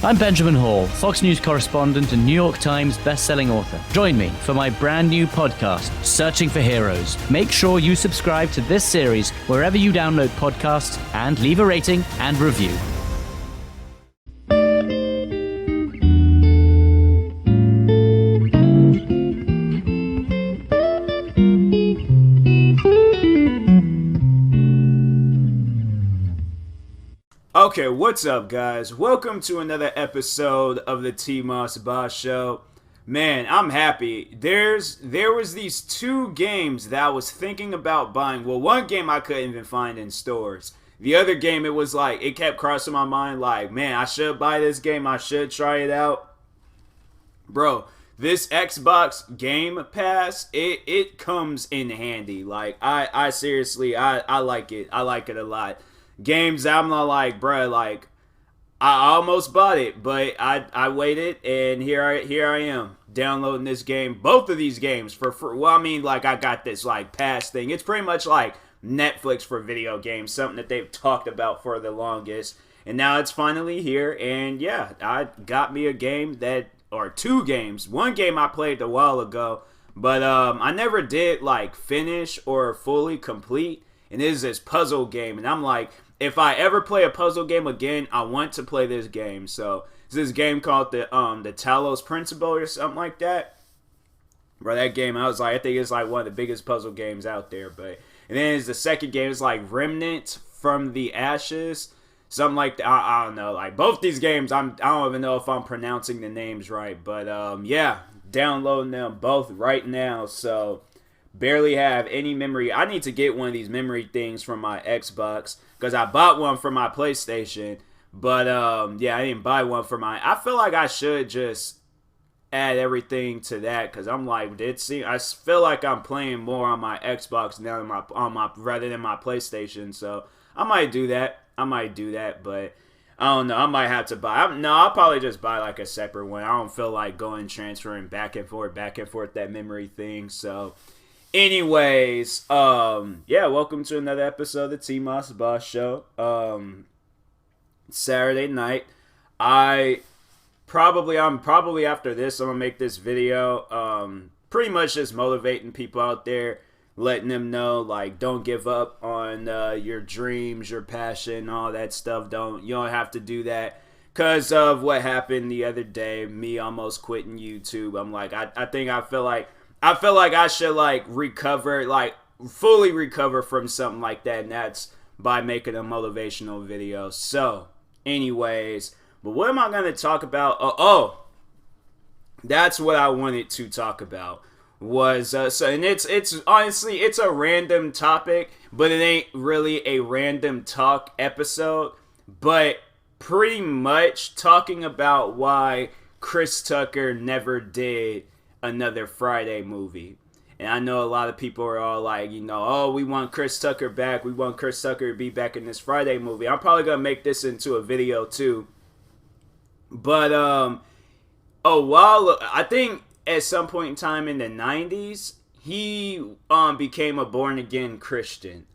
I'm Benjamin Hall, Fox News correspondent and New York Times best-selling author. Join me for my brand new podcast, Searching for Heroes. Make sure you subscribe to this series wherever you download podcasts and leave a rating and review. Okay, what's up, guys? Welcome to another episode of the TMossBoss show. Man, I'm happy. There was these two games that I was thinking about buying. Well, one game I couldn't even find in stores. The other game, it was like, it kept crossing my mind like, man, I should buy this game. I should try it out. Bro, this Xbox Game Pass, it comes in handy. Like, I seriously, I like it. I like it a lot. Games I'm not like, bruh, like, I almost bought it, but I waited, and here I am, downloading this game, both of these games for well, I mean, like, I got this, like, pass thing. It's pretty much like Netflix for video games, something that they've talked about for the longest, and now it's finally here, and yeah, I got me a game or two games. One game I played a while ago, but I never did, like, finish or fully complete, and it is this puzzle game, and I'm like, if I ever play a puzzle game again, I want to play this game. So it's this game called the Talos Principle or something like that. Bro, that game, I was like, I think it's like one of the biggest puzzle games out there. But and then it's the second game, it's like Remnant from the Ashes, something like that. I don't know. Like both these games, I don't even know if I'm pronouncing the names right. But yeah, downloading them both right now. So barely have any memory. I need to get one of these memory things from my Xbox because I bought one for my PlayStation, but yeah, I didn't buy one for my. I feel like I should just add everything to that because I'm like, I feel like I'm playing more on my Xbox now than rather than my PlayStation. So I might do that. But I don't know. I might have to buy. I'll probably just buy like a separate one. I don't feel like transferring back and forth that memory thing. So. Anyways, yeah, welcome to another episode of the TMossBoss show. Saturday night. I'm probably after this, I'm gonna make this video, pretty much just motivating people out there, letting them know, like, don't give up on, your dreams, your passion, all that stuff. You don't have to do that. Because of what happened the other day, me almost quitting YouTube. I'm like, I feel like I should, like, recover, like, fully recover from something like that, and that's by making a motivational video. So, anyways, but what am I going to talk about? That's what I wanted to talk about, was, and it's honestly, it's a random topic, but it ain't really a random talk episode, but pretty much talking about why Chris Tucker never did another Friday movie. And I know a lot of people are all like, oh, we want Chris Tucker back. We want Chris Tucker to be back in this Friday movie. I'm probably going to make this into a video too. But I think at some point in time in the 90s, he became a born-again Christian.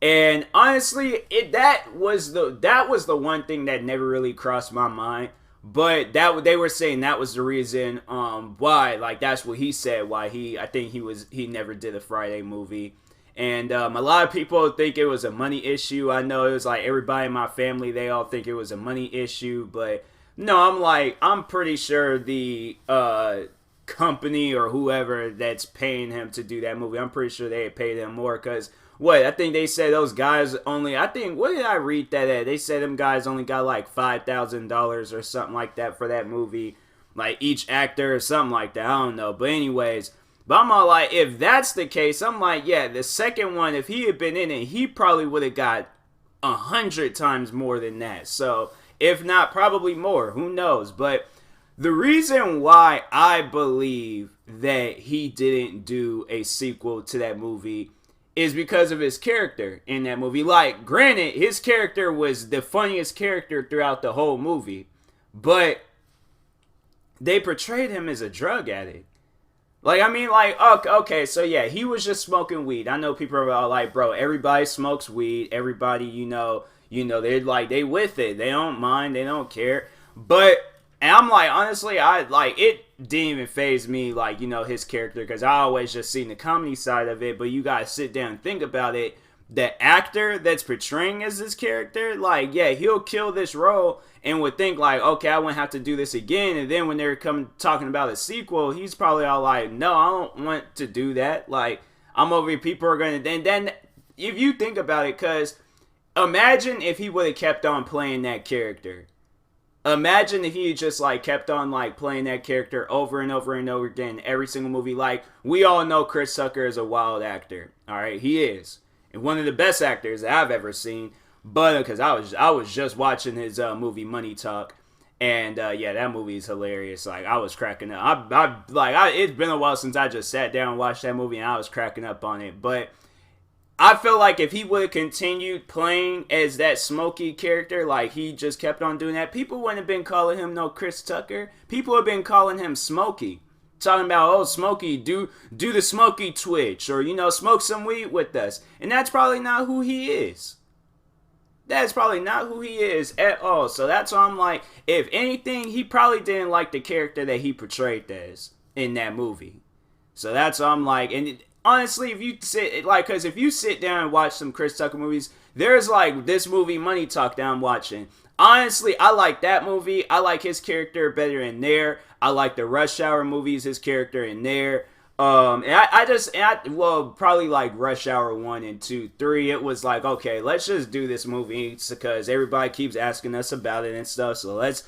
And honestly, that was the one thing that never really crossed my mind. But they were saying that was the reason why, like, that's what he said, why he never did a Friday movie. And a lot of people think it was a money issue. I know it was like everybody in my family, they all think it was a money issue. But no, I'm pretty sure the company or whoever that's paying him to do that movie, I'm pretty sure they paid him more because I think they said those guys only, what did I read that at? They said them guys only got like $5,000 or something like that for that movie. Like each actor or something like that. I don't know. But anyways, but I'm all like, if that's the case, I'm like, yeah, the second one, if he had been in it, he probably would have got 100 times more than that. So if not, probably more. Who knows? But the reason why I believe that he didn't do a sequel to that movie is because of his character in that movie. Like, granted, his character was the funniest character throughout the whole movie, but they portrayed him as a drug addict. Like, I mean, like, okay, so yeah, he was just smoking weed. I know people are all like, bro, everybody smokes weed. Everybody, they're like, they with it. They don't mind. They don't care. But and I'm like, honestly, I like it didn't even faze me, like, you know, his character, because I always just seen the comedy side of it. But you guys sit down and think about it. The actor that's portraying as this character, like, yeah, he'll kill this role and would think like, okay, I wouldn't have to do this again. And then when they're coming talking about a sequel, he's probably all like, no, I don't want to do that. Like, I'm over here, people are gonna. And then if you think about it, because imagine if he would have kept on playing that character. Imagine if he just like kept on like playing that character over and over and over again every single movie. Like, we all know Chris Tucker is a wild actor. All right, he is, and one of the best actors that I've ever seen. But because I was just watching his movie Money Talk, and yeah, that movie is hilarious. Like, I was cracking up. It's been a while since I just sat down and watched that movie, and I was cracking up on it. But I feel like if he would have continued playing as that Smokey character, like he just kept on doing that, people wouldn't have been calling him no Chris Tucker. People have been calling him Smokey. Talking about, oh, Smokey, do the Smokey Twitch, or, you know, smoke some weed with us. And that's probably not who he is. That's probably not who he is at all. So that's why I'm like, if anything, he probably didn't like the character that he portrayed as in that movie. So that's why I'm like, and honestly, if you sit, like, because if you sit down and watch some Chris Tucker movies, there's like this movie Money Talk that I'm watching. Honestly, I like that movie. I like his character better in there. I like the Rush Hour movies, his character in there. Probably like Rush Hour 1 and 2, 3, it was like, okay, let's just do this movie because everybody keeps asking us about it and stuff, so let's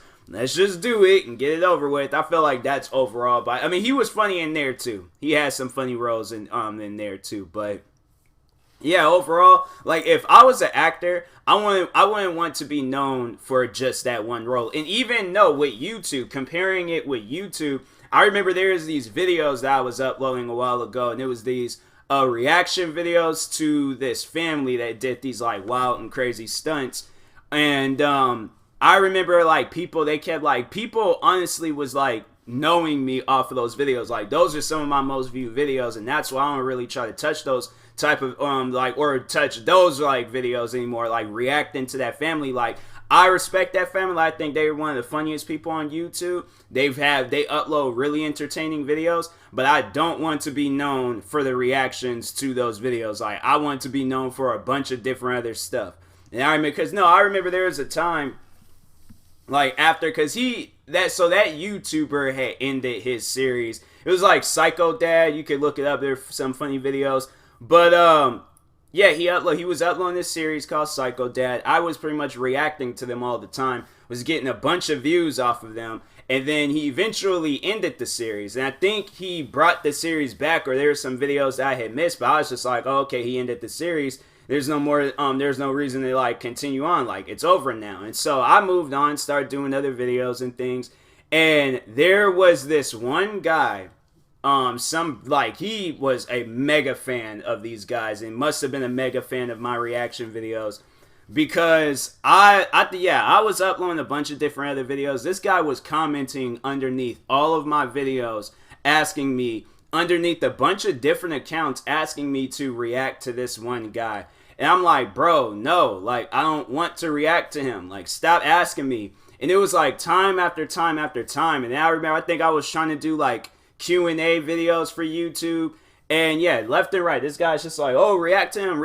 just do it and get it over with. I feel like that's overall, but I mean, he was funny in there too. He had some funny roles in there too, but yeah, overall, like, if I was an actor, I wouldn't want to be known for just that one role. And even with YouTube, comparing it with YouTube, I remember there's these videos that I was uploading a while ago, and it was these reaction videos to this family that did these like wild and crazy stunts. And I remember like people honestly was like knowing me off of those videos. Like, those are some of my most viewed videos, and that's why I don't really try to touch those type of touch those like videos anymore, like reacting to that family. Like, I respect that family. I think they're one of the funniest people on YouTube. They upload really entertaining videos, but I don't want to be known for the reactions to those videos. Like, I want to be known for a bunch of different other stuff. And I remember there was a time, like, after, because that YouTuber had ended his series. It was like Psycho Dad. You could look it up. There's some funny videos. But yeah, he was uploading this series called Psycho Dad. I was pretty much reacting to them all the time. Was getting a bunch of views off of them. And then he eventually ended the series. And I think he brought the series back, or there were some videos that I had missed, but I was just like, oh, okay, he ended the series. There's no more, there's no reason to like continue on. Like, it's over now. And so I moved on, started doing other videos and things. And there was this one guy, he was a mega fan of these guys and must have been a mega fan of my reaction videos, because I was uploading a bunch of different other videos. This guy was commenting underneath all of my videos, asking me, underneath a bunch of different accounts, asking me to react to this one guy. And I'm like, bro, no, like, I don't want to react to him. Like, stop asking me. And it was like time after time after time. And I think I was trying to do like Q&A videos for YouTube. And yeah, left and right, this guy's just like, oh, react to him.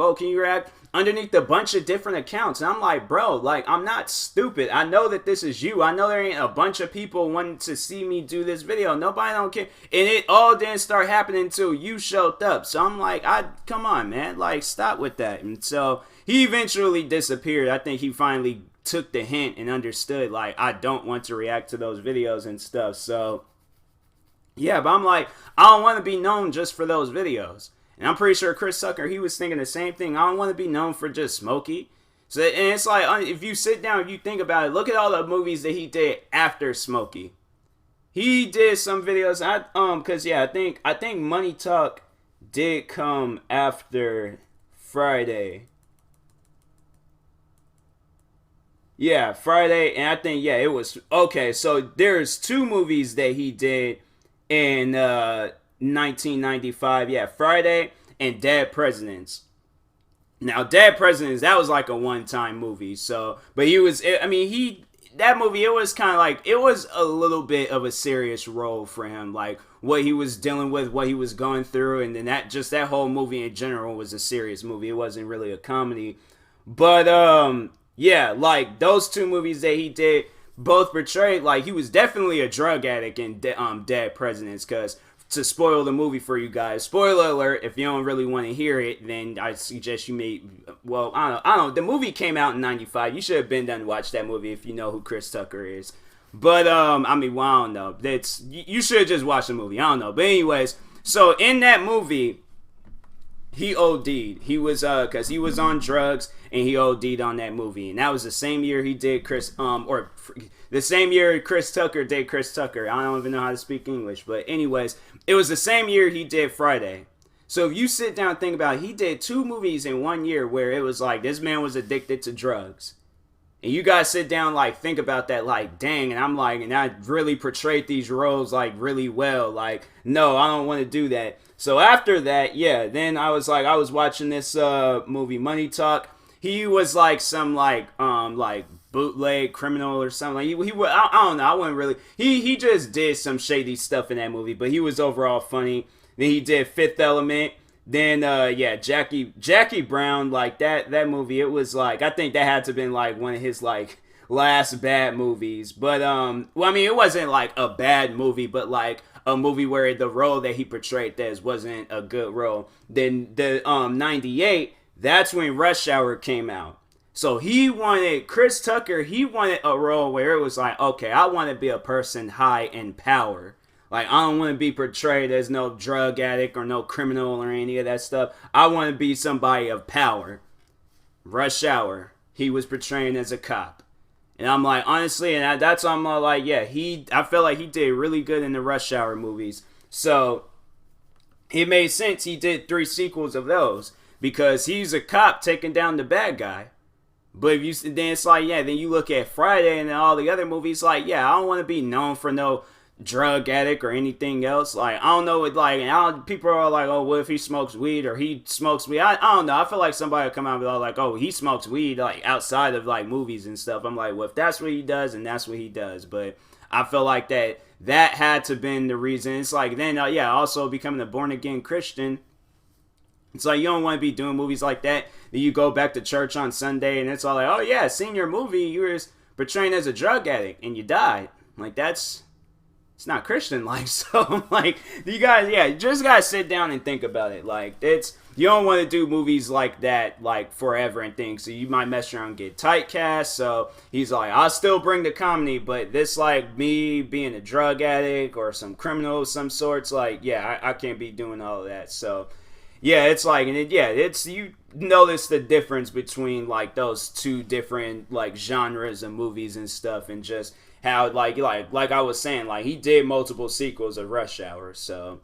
Oh, can you react? Underneath a bunch of different accounts. And I'm like, bro, like, I'm not stupid. I know that this is you. I know there ain't a bunch of people wanting to see me do this video. Nobody don't care. And it all didn't start happening until you showed up. So I'm like, come on, man. Like, stop with that. And so he eventually disappeared. I think he finally took the hint and understood, like, I don't want to react to those videos and stuff. So yeah, but I'm like, I don't want to be known just for those videos. And I'm pretty sure Chris Tucker, he was thinking the same thing. I don't want to be known for just Smokey. So, and it's like, if you sit down and you think about it, look at all the movies that he did after Smokey. He did some videos, I think Money Talk did come after Friday. Yeah, Friday, and I think, yeah, it was, okay, so there's two movies that he did in 1995, yeah, Friday and Dead Presidents. Now, Dead Presidents, that was like a one-time movie, so, but he was, I mean, that movie, it was kind of like, it was a little bit of a serious role for him, like what he was dealing with, what he was going through, and then that whole movie in general was a serious movie. It wasn't really a comedy, but yeah, like those two movies that he did both portrayed like he was definitely a drug addict in Dead Presidents. Because to spoil the movie for you guys, spoiler alert, if you don't really want to hear it, then I suggest you may, well, I don't know, the movie came out in 95, you should have been done to watch that movie if you know who Chris Tucker is. But I mean, well, I don't know, you should have just watched the movie, I don't know. But anyways, so in that movie, he OD'd. He was cause he was on drugs and he OD'd on that movie. And that was the same year he did the same year Chris Tucker did Chris Tucker. I don't even know how to speak English, but anyways, it was the same year he did Friday. So if you sit down and think about it, he did 2 movies in 1 year where it was like this man was addicted to drugs. And you guys sit down, like, think about that, like, dang, and I'm like, and I really portrayed these roles, like, really well. Like, no, I don't want to do that. So after that, yeah, then I was watching this movie, Money Talk. He was like some like bootleg criminal or something. Like he I don't know. I wouldn't really. He just did some shady stuff in that movie, but he was overall funny. Then he did Fifth Element. Then yeah, Jackie Brown, like that movie. It was like, I think that had to have been like one of his like last bad movies. But well, I mean, it wasn't like a bad movie, but like a movie where the role that he portrayed this wasn't a good role. Then the 98, that's when Rush Hour came out. So Chris Tucker, he wanted a role where it was like, okay, I want to be a person high in power. Like, I don't want to be portrayed as no drug addict or no criminal or any of that stuff. I want to be somebody of power. Rush Hour, he was portraying as a cop. And I'm like, honestly, and that's why I'm like, yeah, I feel like he did really good in the Rush Hour movies. So it made sense he did 3 sequels of those, because he's a cop taking down the bad guy. But then it's like, yeah, then you look at Friday and all the other movies, like, yeah, I don't want to be known for no drug addict or anything else. Like, I don't know, people are like, oh, what if he smokes weed or he smokes weed? I don't know. I feel like somebody will come out and be like, oh, he smokes weed, like, outside of, like, movies and stuff. I'm like, well, if that's what he does, and that's what he does. But I feel like that had to have been the reason. It's like, then, yeah, also becoming a born-again Christian. It's like, you don't want to be doing movies like that. Then you go back to church on Sunday, and it's all like, oh, yeah, seen your movie. You were portraying as a drug addict, and you died. Like, it's not Christian-like. So I'm like, you guys, yeah, you just gotta sit down and think about it. Like, you don't want to do movies like that, like, forever and things. So you might mess around and get typecast. So he's like, I'll still bring the comedy, but this, like, me being a drug addict or some criminal of some sorts, like, yeah, I can't be doing all of that. So yeah, it's like, and you notice the difference between, like, those 2 different, like, genres of movies and stuff, and just how, like I was saying, like, he did multiple sequels of Rush Hour. So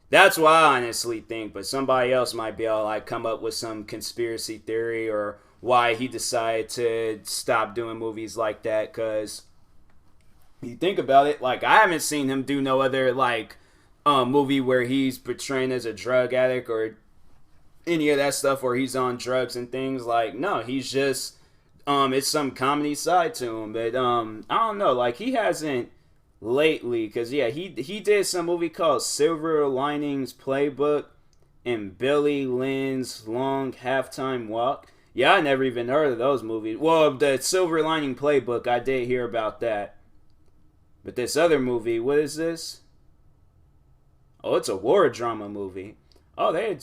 that's what I honestly think. But somebody else might be able to, like, come up with some conspiracy theory or why he decided to stop doing movies like that. Because you think about it, like, I haven't seen him do no other, like, movie where he's portraying as a drug addict or any of that stuff, where he's on drugs and things. Like, no, he's just it's some comedy side to him. But I don't know, like, he hasn't lately, because yeah, he did some movie called Silver Linings Playbook and Billy Lynn's Long Halftime Walk. Yeah, I never even heard of those movies. Well, the Silver Lining Playbook, I did hear about that. But this other movie, what is this? Oh, it's a war drama movie. Oh, they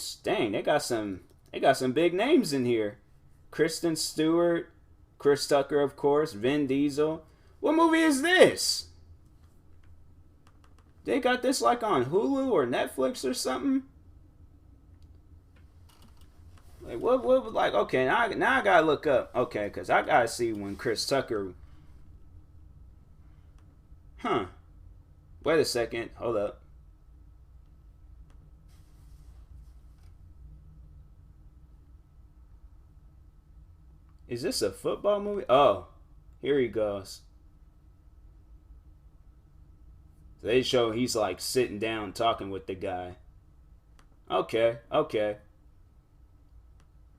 got some big names in here. Kristen Stewart, Chris Tucker, of course, Vin Diesel. What movie is this? They got this like on Hulu or Netflix or something? Like, what like, okay, now I gotta look up. Okay, because I gotta see when Chris Tucker. Huh. Wait a second. Hold up. Is this a football movie? Oh, here he goes. They show he's like sitting down talking with the guy. Okay.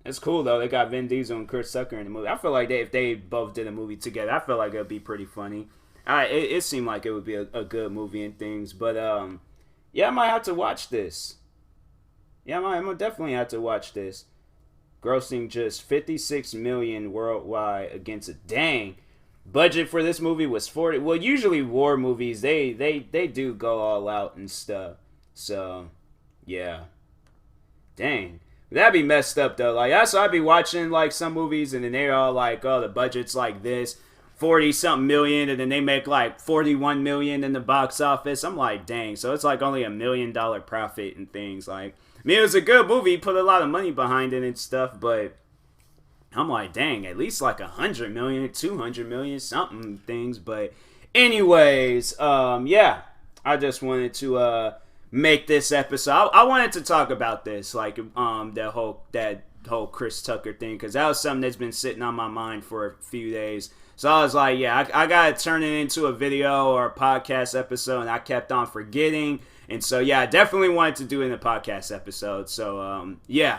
It's cool though. They got Vin Diesel and Chris Tucker in the movie. I feel like if they both did a movie together, I feel like it'd be pretty funny. It seemed like it would be a good movie and things. But yeah, I might have to watch this. Yeah, I'm gonna definitely have to watch this. Grossing just 56 million worldwide against a dang budget for this movie was 40. Well, usually war movies they do go all out and stuff. So yeah, dang. That'd be messed up though. Like that's why I'd be watching like some movies and then they're all like, oh, the budget's like this, 40 something million, and then they make like 41 million in the box office. I'm like, dang. So it's like only $1 million profit and things. Like, I mean, it was a good movie, put a lot of money behind it and stuff, but I'm like, dang, at least like 100 million, 200 million, something things. But anyways, yeah, I just wanted to make this episode. I wanted to talk about this, like that whole Chris Tucker thing, because that was something that's been sitting on my mind for a few days. So I was like, yeah, I gotta turn it into a video or a podcast episode, and I kept on forgetting. And so yeah, I definitely wanted to do it in a podcast episode. So yeah,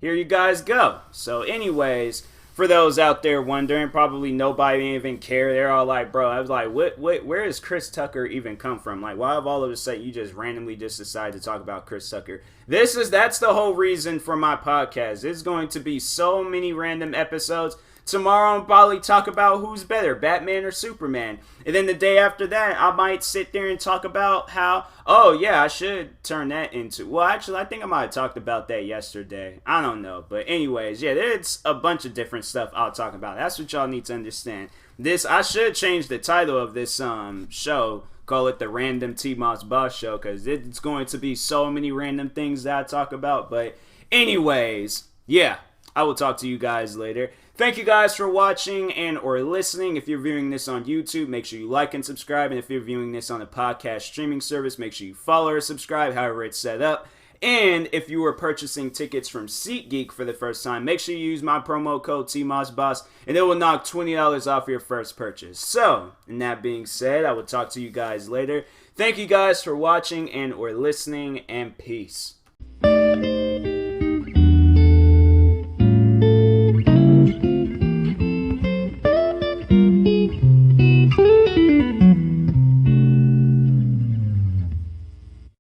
here you guys go. So anyways, for those out there wondering, probably nobody even care. They're all like, bro, I was like, what, where does Chris Tucker even come from? Like, why have all of a sudden you just randomly just decided to talk about Chris Tucker? That's the whole reason for my podcast. It's going to be so many random episodes. Tomorrow I'll probably talk about who's better, Batman or Superman. And then the day after that, I might sit there and talk about how, oh yeah, I should turn that into, well actually I think I might have talked about that yesterday. I don't know. But anyways, yeah, there's a bunch of different stuff I'll talk about. That's what y'all need to understand. I should change the title of this show, call it the Random TMossBoss Show, because it's going to be so many random things that I talk about. But anyways, yeah, I will talk to you guys later. Thank you guys for watching and or listening. If you're viewing this on YouTube, make sure you like and subscribe. And if you're viewing this on a podcast streaming service, make sure you follow or subscribe, however it's set up. And if you were purchasing tickets from SeatGeek for the first time, make sure you use my promo code TMossBoss, and it will knock $20 off your first purchase. So, and that being said, I will talk to you guys later. Thank you guys for watching and or listening, and peace.